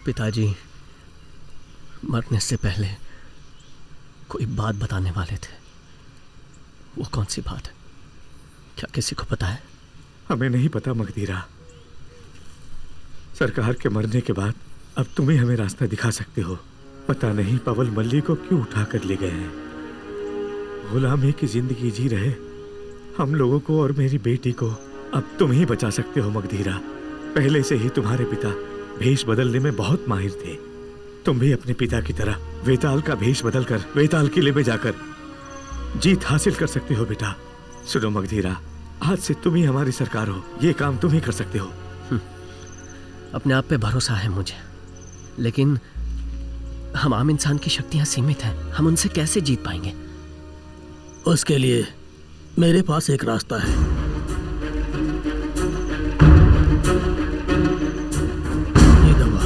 पिताजी मरने से पहले कोई बात बताने वाले थे। वो कौन सी बात है? क्या किसी को पता है? हमें नहीं पता मगधीरा। सरकार के मरने के बाद अब तुम ही हमें रास्ता दिखा सकते हो। पता नहीं पवल मल्ली को क्यों उठा कर ले गए हैं। गुलामी की जिंदगी जी रहे हम लोगों को और मेरी बेटी को अब तुम ही बचा सकते हो मगधीरा। पहले से ही तुम्हारे पिता भेष बदलने में बहुत माहिर थे। तुम भी अपने पिता की तरह वेताल का भेष बदलकर वेताल किले में जाकर जीत हासिल कर सकते हो बेटा। सुनो मगधीरा, आज से तुम ही हमारी सरकार हो। ये काम तुम ही कर सकते हो। अपने आप पे भरोसा है मुझे, लेकिन हम आम इंसान की शक्तियां सीमित हैं। हम उनसे कैसे जीत पाएंगे? उसके लिए मेरे पास एक रास्ता है। ये दवा,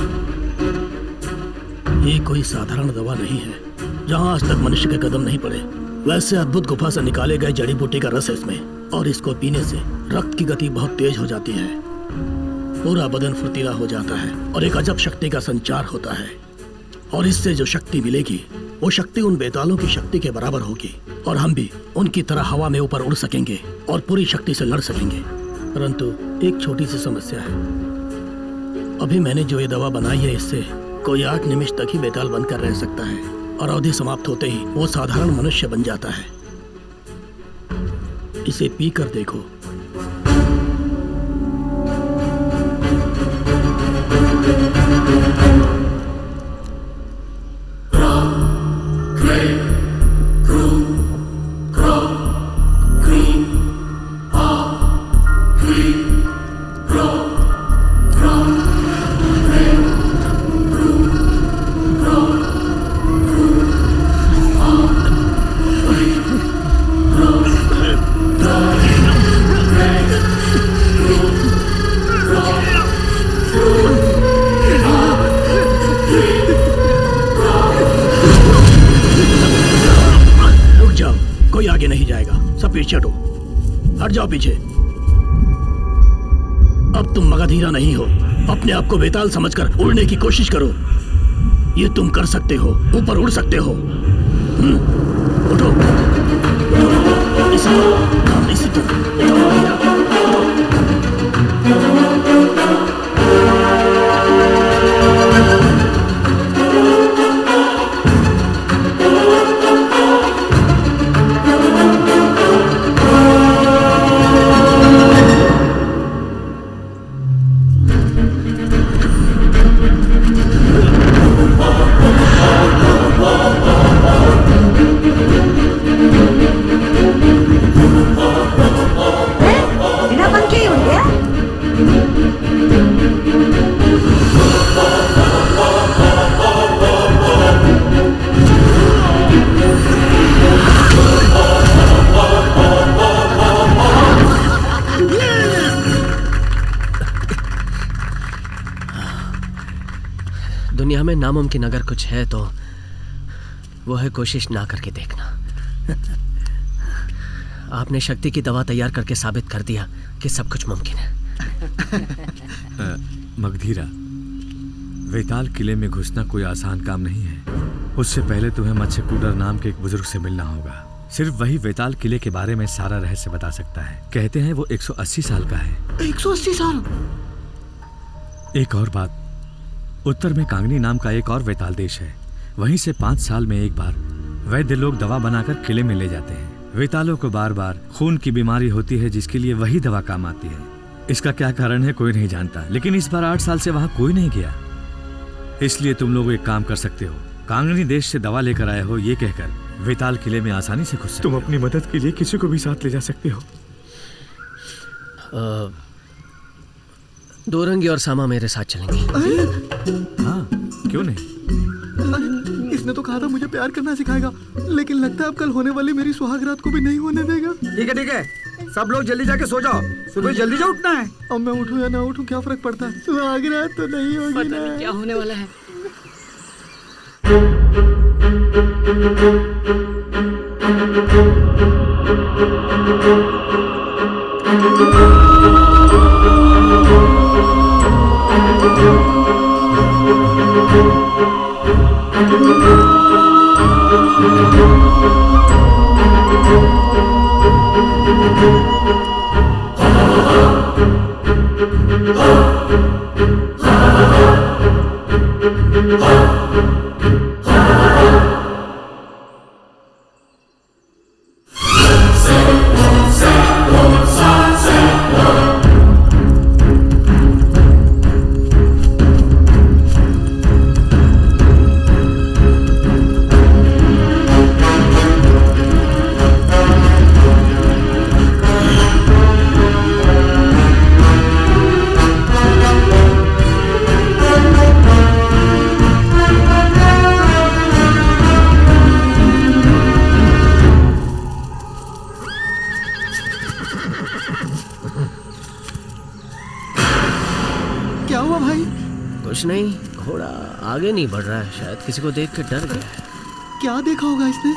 ये कोई साधारण दवा नहीं है। जहां आज तक मनुष्य के कदम नहीं पड़े, वैसे अद्भुत गुफा से निकाले गए जड़ी बूटी का रस है इसमें, और इसको पीने से रक्त की गति बहुत तेज हो जाती है, पूरा बदन फुर्तीला हो जाता है और एक अजब शक्ति का संचार होता है। और इससे जो शक्ति मिलेगी वो शक्ति उन बेतालों की शक्ति के बराबर होगी, और हम भी उनकी तरह हवा में ऊपर उड़ सकेंगे और पूरी शक्ति से लड़ सकेंगे। परंतु एक छोटी सी समस्या है। अभी मैंने जो ये दवा बनाई है, इससे कोई 8 निमिष तक ही बेताल बनकर रह सकता है, और अवधि समाप्त होते ही वो साधारण मनुष्य बन जाता है। इसे पीकर देखो। हट जाओ पीछे। अब तुम मगधीरा नहीं हो। अपने आप को बेताल समझकर उड़ने की कोशिश करो। ये तुम कर सकते हो, ऊपर उड़ सकते हो। उठो, इसी दुनिया में नामुमकिन अगर कुछ है तो वो है कोशिश ना करके देखना। आपने शक्ति की दवा तैयार करके साबित कर दिया कि सब कुछ मुमकिन है। मगधीरा, वेताल किले में घुसना कोई आसान काम नहीं है। उससे पहले तुम्हें मत्स्यकूटर नाम के एक बुजुर्ग से मिलना होगा। सिर्फ वही वेताल किले के बारे में सारा रहस्य बता सकता है। कहते हैं वो 180 साल का है। 180 साल? एक और बात, उत्तर में कांगनी नाम का एक और वेताल देश है। वहीं से 5 साल में एक बार वैद्य लोग दवा बनाकर किले में ले जाते हैं। वेतालों को बार बार खून की बीमारी होती है, जिसके लिए वही दवा काम आती है। इसका क्या कारण है कोई नहीं जानता, लेकिन इस बार 8 साल से वहां कोई नहीं गया। इसलिए तुम लोग एक काम कर सकते हो, कांगनी देश से दवा लेकर आए हो ये कहकर वेताल किले में आसानी से घुस सकते हो। तुम अपनी मदद के लिए किसी को भी साथ ले जा सकते हो। दोरंगी और सामा मेरे साथ चलेंगे। हाँ, क्यों नहीं? इसने तो कहा था मुझे प्यार करना सिखाएगा, लेकिन लगता है अब कल होने वाली मेरी सुहागरात को भी नहीं होने देगा। ठीक है, सब लोग जल्दी जाके सो जाओ, सुबह जल्दी से उठना है। अब मैं उठूं या ना उठूं क्या फर्क पड़ता है? सुहागरात तो नहीं होगी ना। पता नहीं क्या होने वाला है। हुआ भाई? कुछ नहीं, घोड़ा आगे नहीं बढ़ रहा है, शायद किसी को देख के डर गया है। क्या देखा होगा इसने?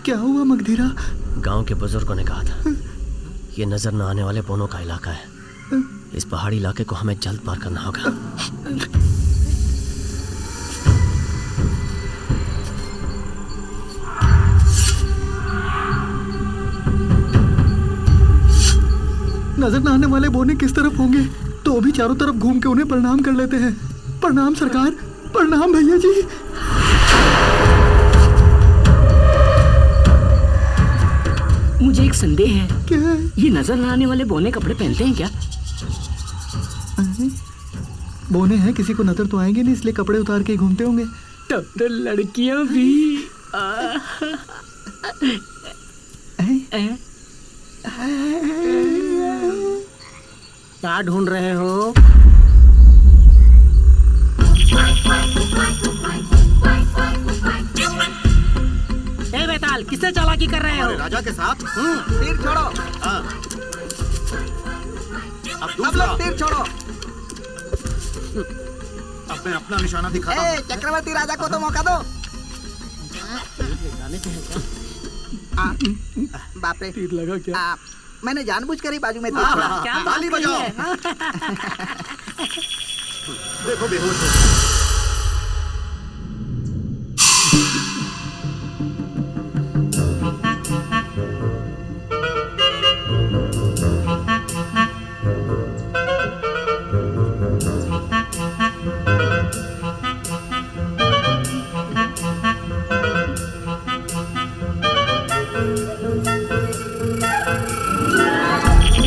क्या हुआ मगधीरा? गांव के बुजुर्गों ने कहा था ये नजर न आने वाले बोनों का इलाका है। इस पहाड़ी इलाके को हमें जल्द पार करना होगा। नजर न आने वाले बोने किस तरफ होंगे? तो भी चारों तरफ घूम के उन्हें प्रणाम कर लेते हैं। प्रणाम सरकार, प्रणाम भैया जी। मुझे एक संदेह है। क्या है? ये नजर न आने वाले बोने कपड़े पहनते हैं क्या? बोने हैं, किसी को नजर तो आएंगे नहीं, इसलिए कपड़े उतार के ही घूमते होंगे। तब तो लड़कियां भी क्या ढूंढ रहे हो? ए बेताल, किससे चालाकी कर रहे हो? राजा के साथ तीर छोड़ो। अब सब लोग तीर छोड़ो। अब मैं अपना निशाना दिखाता हूँ। चक्रवर्ती राजा को तो मौका दो। बाप रे, तीर लगा क्या? मैंने जानबूझकर ही बाजू में तीर छोड़ा। क्या ताली बात बजाओ। है? देखो बेहोश हो।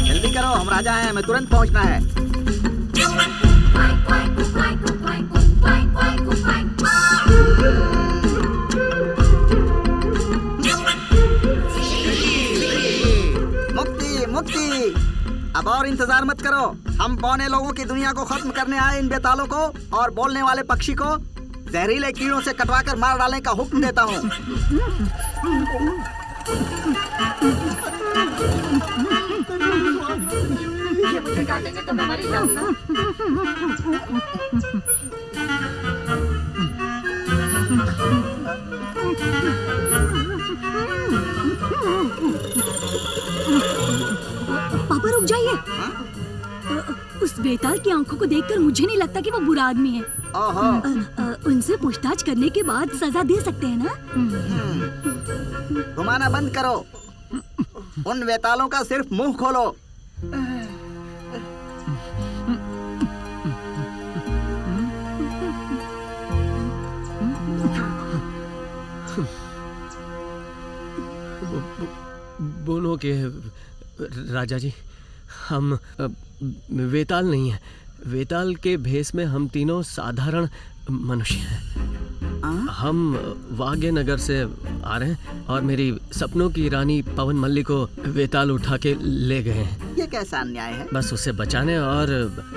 जल्दी करो, हम राजा हैं, हमें तुरंत पहुंचना है। मुक्ति मुक्ति, अब और इंतजार मत करो। हम बौने लोगों की दुनिया को खत्म करने आए इन बेतालों को और बोलने वाले पक्षी को जहरीले कीड़ों से कटवाकर मार डालने का हुक्म देता हूँ। पापा रुक जाइए। उस बेताल की आंखों को देखकर मुझे नहीं लगता कि वो बुरा आदमी है। ओहो। उनसे पूछताछ करने के बाद सजा दे सकते हैं ना? घुमाना बंद करो। उन वेतालों का सिर्फ मुंह खोलो। बोनो के राजा जी, हम वेताल नहीं हैं। वेताल के भेष में हम तीनों साधारण मनुष्य हैं। हम वाग्य नगर से आ रहे हैं और मेरी सपनों की रानी पवन मल्ली को वेताल उठा के ले गए हैं। ये कैसा अन्याय है? बस उसे बचाने और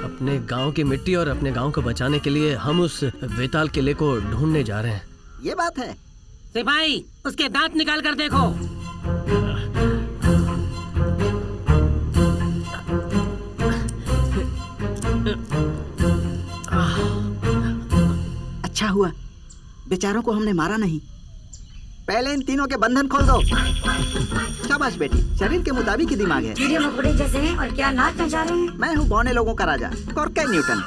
अपने गांव की मिट्टी और अपने गांव को बचाने के लिए हम उस वेताल किले को ढूंढने जा रहे हैं। ये बात है। सिपाही, उसके दांत निकाल कर देखो। अच्छा हुआ बेचारों को हमने मारा नहीं। पहले इन तीनों के बंधन खोल दो। शाबाश बेटी, शरीर के मुताबिक ही दिमाग है। कीड़े मकोड़े जैसे हैं और क्या नाच नचा रहे हैं? मैं हूँ बौने लोगों का राजा, कॉर्के न्यूटन।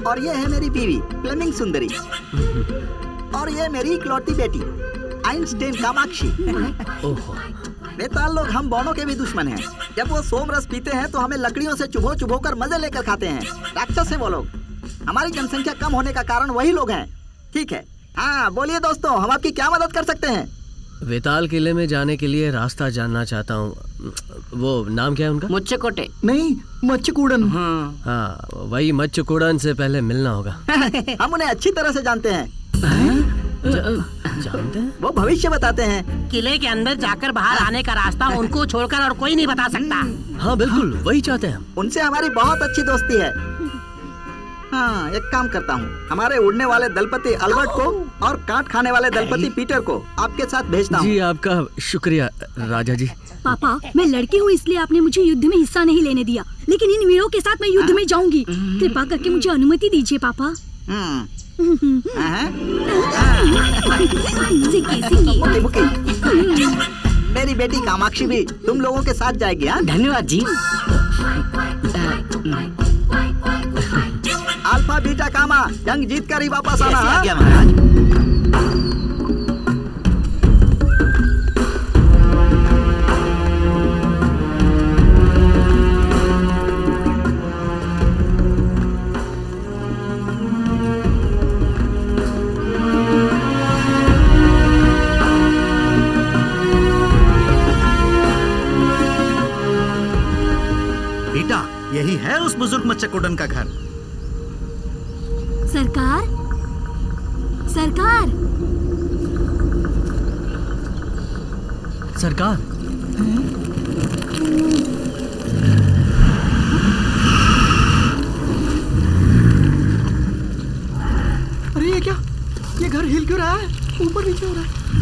और ये है मेरी बीवी फ्लेमिंग सुंदरी। और ये मेरी इकलौती बेटी आइंस्टाइन कामाक्षी। ओहो, बेताल लोग हम बौनों के भी दुश्मन हैं। जब वो सोम रस पीते हैं तो हमें लकड़ियों से चुभो चुभो कर मजे लेकर खाते हैं। राक्षस है वो लोग। हमारी जनसंख्या कम होने का कारण वही लोग हैं। ठीक है, हाँ बोलिए दोस्तों, हम आपकी क्या मदद कर सकते हैं? वेताल किले में जाने के लिए रास्ता जानना चाहता हूँ। वो नाम क्या है उनका? मुझे कोटे। नहीं, मच्छकुड़न। हाँ, वही मच्छकुड़न से पहले मिलना होगा। हम उन्हें अच्छी तरह से जानते हैं। जानते हैं? वो भविष्य बताते हैं। किले के अंदर जाकर बाहर आने का रास्ता उनको छोड़कर और कोई नहीं बता सकता। हाँ बिल्कुल, वही चाहते हैं हम। उनसे हमारी बहुत अच्छी दोस्ती है। हाँ, एक काम करता हूँ, हमारे उड़ने वाले दलपति अल्बर्ट को और काट खाने वाले दलपति पीटर को आपके साथ भेजता हूँ। जी आपका शुक्रिया राजा जी। पापा, मैं लड़की हूँ इसलिए आपने मुझे युद्ध में हिस्सा नहीं लेने दिया, लेकिन इन वीरों के साथ मैं युद्ध में जाऊंगी। कृपा करके मुझे अनुमति दीजिए पापा। बुकी, बुकी। मेरी बेटी कामाक्षी भी तुम लोगों के साथ जाएगी। हाँ? धन्यवाद जी। अल्फा बीटा कामा, जंग जीत कर ही वापस आना। कैसी आज्ञा हाँ? महाराज। बेटा, यही है उस बुजुर्ग मच्छकुडन का घर। सरकार, सरकार, सरकार, अरे ये क्या? ये घर हिल क्यों रहा है? ऊपर नीचे हो रहा है।